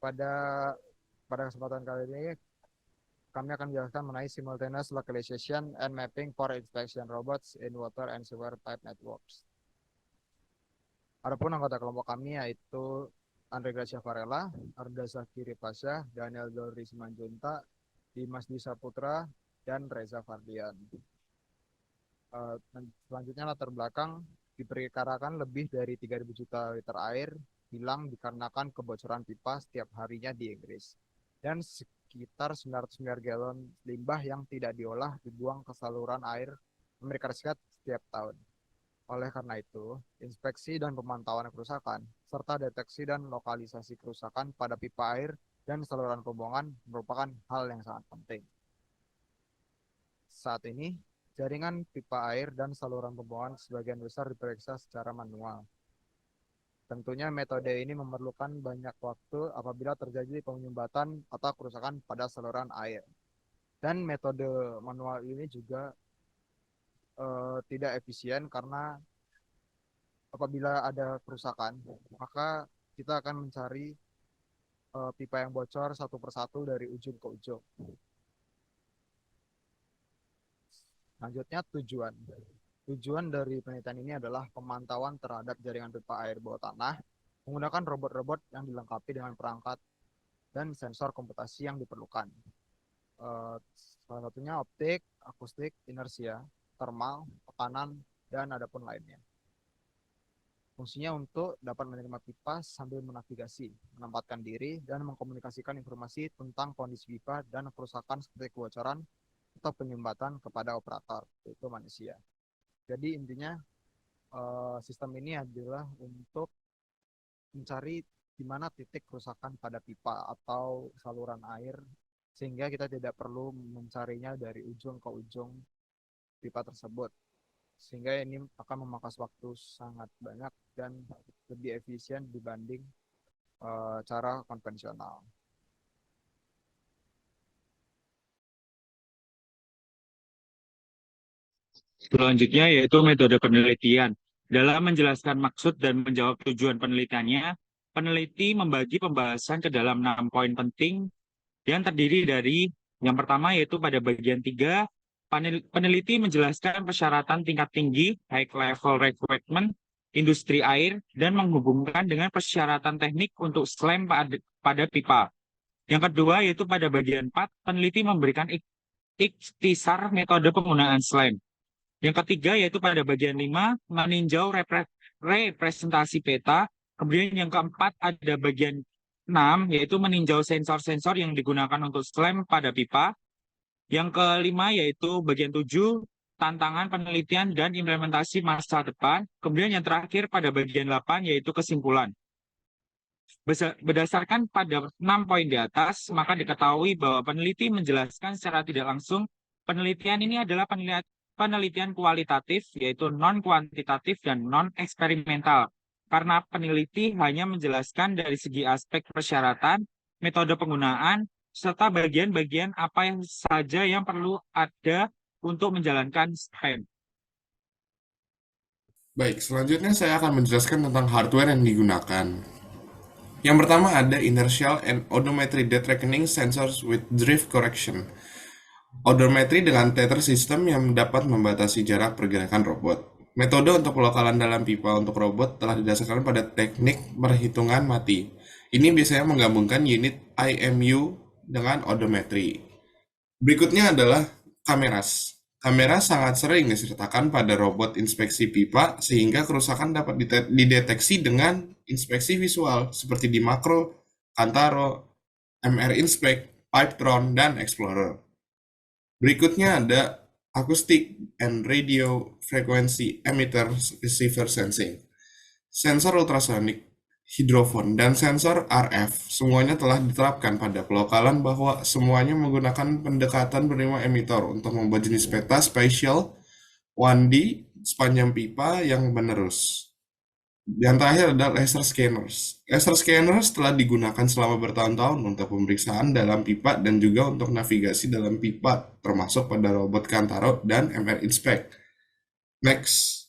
Pada pada kesempatan kali ini kami akan menjelaskan mengenai simultaneous localization and mapping for inspection robots in water and sewer pipe networks. Adapun anggota kelompok kami yaitu Andre Gracia Varela, Arda Zakiri Pasha, Daniel Dolri Simanjunta, Dimas Dwi Putra, dan Reza Fardian. Selanjutnya latar belakang diperkirakan lebih dari 3.000 juta liter air hilang dikarenakan kebocoran pipa setiap harinya di Inggris. Dan sekitar 900 miliar galon limbah yang tidak diolah dibuang ke saluran air Amerika Serikat setiap tahun. Oleh karena itu, inspeksi dan pemantauan kerusakan, serta deteksi dan lokalisasi kerusakan pada pipa air dan saluran pembuangan merupakan hal yang sangat penting. Saat ini, jaringan pipa air dan saluran pembuangan sebagian besar diperiksa secara manual. Tentunya metode ini memerlukan banyak waktu apabila terjadi penyumbatan atau kerusakan pada saluran air. Dan metode manual ini juga tidak efisien karena apabila ada kerusakan, maka kita akan mencari pipa yang bocor satu persatu dari ujung ke ujung. Selanjutnya tujuan. Tujuan dari penelitian ini adalah pemantauan terhadap jaringan pipa air bawah tanah menggunakan robot-robot yang dilengkapi dengan perangkat dan sensor komputasi yang diperlukan. Salah satunya optik, akustik, inersia, thermal, tekanan, dan adapun lainnya. Fungsinya untuk dapat menerima pipa sambil menavigasi, menempatkan diri, dan mengkomunikasikan informasi tentang kondisi pipa dan kerusakan seperti kebocoran atau penyumbatan kepada operator, yaitu manusia. Jadi intinya sistem ini adalah untuk mencari di mana titik kerusakan pada pipa atau saluran air sehingga kita tidak perlu mencarinya dari ujung ke ujung pipa tersebut. Sehingga ini akan memakan waktu sangat banyak dan lebih efisien dibanding cara konvensional. Selanjutnya yaitu metode penelitian. Dalam menjelaskan maksud dan menjawab tujuan penelitiannya, peneliti membagi pembahasan ke dalam 6 poin penting yang terdiri dari yang pertama yaitu pada bagian 3, peneliti menjelaskan persyaratan tingkat tinggi, high level requirement, industri air, dan menghubungkan dengan persyaratan teknik untuk slam pada pipa. Yang kedua yaitu pada bagian 4, peneliti memberikan ikhtisar metode penggunaan slam. Yang ketiga yaitu pada bagian 5, meninjau representasi peta. Kemudian yang keempat ada bagian 6, yaitu meninjau sensor-sensor yang digunakan untuk slam pada pipa. Yang kelima yaitu bagian 7, tantangan penelitian dan implementasi masa depan. Kemudian yang terakhir pada bagian 8 yaitu kesimpulan. Berdasarkan pada 6 poin di atas, maka diketahui bahwa peneliti menjelaskan secara tidak langsung penelitian ini adalah penelitian kualitatif, yaitu non-kuantitatif dan non-eksperimental. Karena peneliti hanya menjelaskan dari segi aspek persyaratan, metode penggunaan, serta bagian-bagian apa yang saja yang perlu ada untuk menjalankan STEM. Baik, selanjutnya saya akan menjelaskan tentang hardware yang digunakan. Yang pertama ada Inertial and Odometry Depth Reckoning Sensors with Drift Correction. Odometri dengan tether system yang dapat membatasi jarak pergerakan robot. Metode untuk pelokalan dalam pipa untuk robot telah didasarkan pada teknik perhitungan mati. Ini biasanya menggabungkan unit IMU dengan odometri. Berikutnya adalah kameras. Kamera sangat sering disertakan pada robot inspeksi pipa sehingga kerusakan dapat dideteksi dengan inspeksi visual seperti di Makro, Kantaro, MR Inspect, Pipetron, dan Explorer. Berikutnya ada Acoustic and Radio Frequency Emitter Receiver Sensing. Sensor ultrasonik, hidrofon, dan sensor RF semuanya telah diterapkan pada pelokalan bahwa semuanya menggunakan pendekatan penerima emitor untuk membuat jenis peta spatial 1D sepanjang pipa yang menerus. Yang terakhir adalah laser scanners. Laser scanners telah digunakan selama bertahun-tahun untuk pemeriksaan dalam pipa dan juga untuk navigasi dalam pipa, termasuk pada robot Kantaro dan MR Inspect. Next.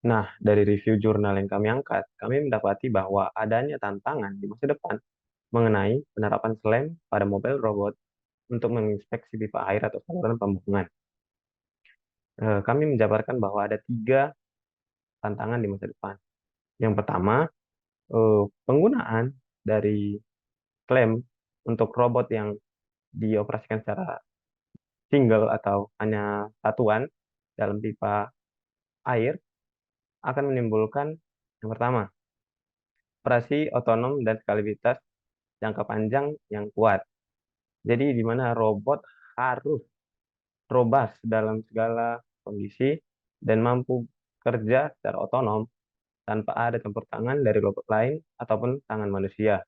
Nah, dari review jurnal yang kami angkat, kami mendapati bahwa adanya tantangan di masa depan mengenai penerapan SLAM pada mobile robot untuk menginspeksi pipa air atau saluran pembuangan. Kami menjabarkan bahwa ada 3 tantangan di masa depan. Yang pertama, penggunaan dari SLAM untuk robot yang dioperasikan secara single atau hanya satuan dalam pipa air akan menimbulkan yang pertama, operasi otonom dan skalibilitas jangka panjang yang kuat. Jadi di mana robot harus robust dalam segala kondisi dan mampu kerja secara otonom tanpa ada campur tangan dari robot lain ataupun tangan manusia.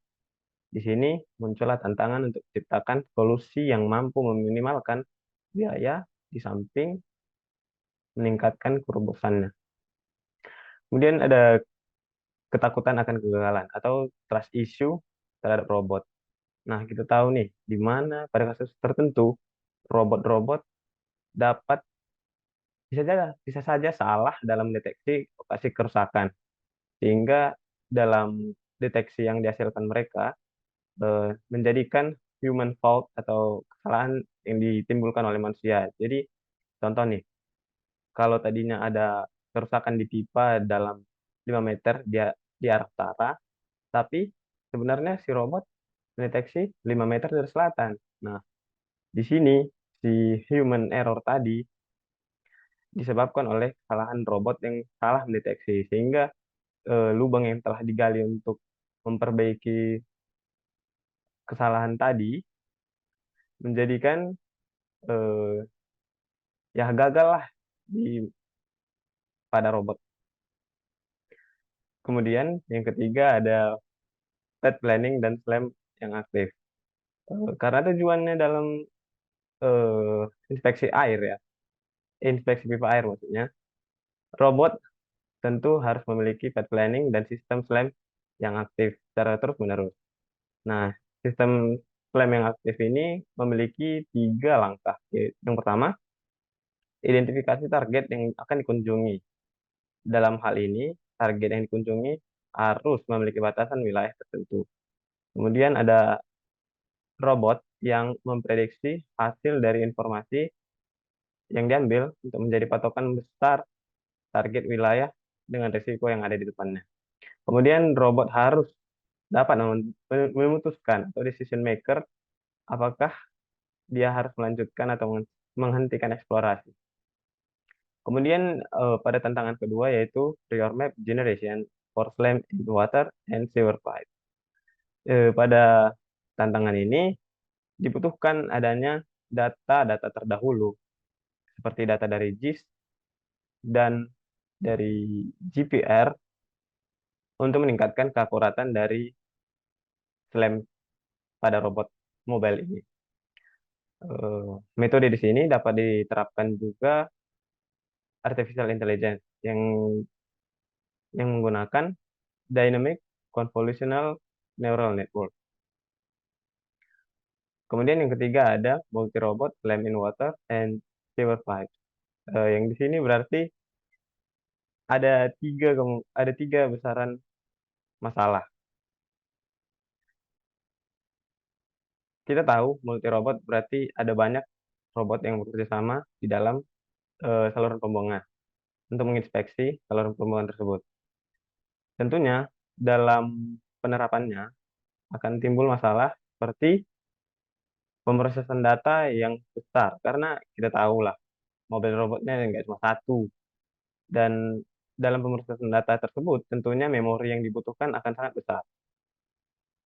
Di sini muncullah tantangan untuk menciptakan solusi yang mampu meminimalkan biaya di samping meningkatkan kerobosannya. Kemudian ada ketakutan akan kegagalan atau trust issue terhadap robot. Nah, kita tahu nih, di mana pada kasus tertentu robot-robot dapat bisa saja salah dalam deteksi lokasi kerusakan, sehingga dalam deteksi yang dihasilkan mereka menjadikan human fault atau kesalahan yang ditimbulkan oleh manusia. Jadi, contoh nih, kalau tadinya ada kerusakan di pipa dalam 5 meter dia di arah utara, tapi sebenarnya si robot mendeteksi 5 meter dari selatan. Nah, di sini si human error tadi disebabkan oleh kesalahan robot yang salah mendeteksi, sehingga lubang yang telah digali untuk memperbaiki kesalahan tadi menjadikan eh, ya gagal lah pada robot. Kemudian yang ketiga ada path planning dan SLAM yang aktif. Karena tujuannya dalam inspeksi air ya, inspeksi pipa air maksudnya, robot tentu harus memiliki path planning dan sistem SLAM yang aktif secara terus-menerus. Nah, sistem SLAM yang aktif ini memiliki 3 langkah. Yang pertama, identifikasi target yang akan dikunjungi. Dalam hal ini, target yang dikunjungi harus memiliki batasan wilayah tertentu. Kemudian ada robot yang memprediksi hasil dari informasi yang diambil untuk menjadi patokan besar target wilayah dengan risiko yang ada di depannya. Kemudian robot harus dapat memutuskan atau decision maker apakah dia harus melanjutkan atau menghentikan eksplorasi. Kemudian pada tantangan kedua yaitu prior map generation for SLAM in water and sewer pipe. Pada tantangan ini dibutuhkan adanya data-data terdahulu seperti data dari JIS dan dari GPR untuk meningkatkan keakuratan dari SLAM pada robot mobile ini. Metode di sini dapat diterapkan juga artificial intelligence yang menggunakan dynamic convolutional neural network. Kemudian yang ketiga ada multi robot SLAM in water and sewer pipe. Yang di sini berarti ada tiga besaran masalah. Kita tahu multi robot berarti ada banyak robot yang bekerja sama di dalam saluran pembuangan untuk menginspeksi saluran pembuangan tersebut. Tentunya dalam penerapannya akan timbul masalah seperti pemrosesan data yang besar, karena kita tahu lah mobil robotnya nggak cuma satu, dan dalam pemrosesan data tersebut tentunya memori yang dibutuhkan akan sangat besar.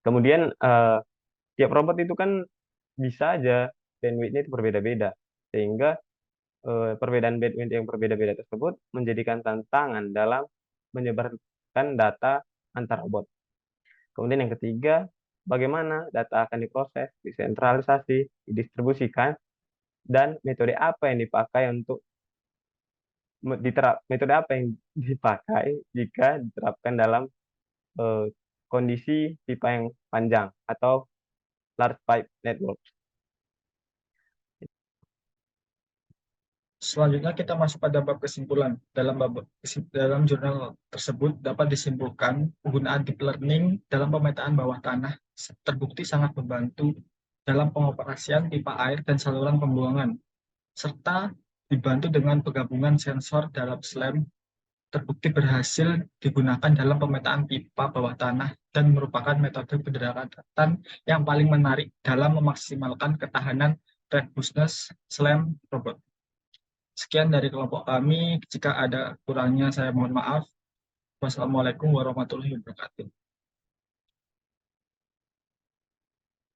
Kemudian tiap robot itu kan bisa aja bandwidth-nya itu berbeda-beda, sehingga perbedaan bandwidth yang berbeda-beda tersebut menjadikan tantangan dalam menyebarkan data antar robot. Kemudian yang ketiga, bagaimana data akan diproses, disentralisasi, didistribusikan, dan metode apa yang dipakai metode apa yang dipakai jika diterapkan dalam kondisi pipa yang panjang atau large pipe network. Selanjutnya kita masuk pada bab kesimpulan. Dalam jurnal tersebut dapat disimpulkan penggunaan deep learning dalam pemetaan bawah tanah terbukti sangat membantu dalam pengoperasian pipa air dan saluran pembuangan, serta dibantu dengan penggabungan sensor dalam SLAM terbukti berhasil digunakan dalam pemetaan pipa bawah tanah dan merupakan metode pendaratan yang paling menarik dalam memaksimalkan ketahanan robustness SLAM robot. Sekian dari kelompok kami. Jika ada kurangnya saya mohon maaf. Wassalamualaikum warahmatullahi wabarakatuh.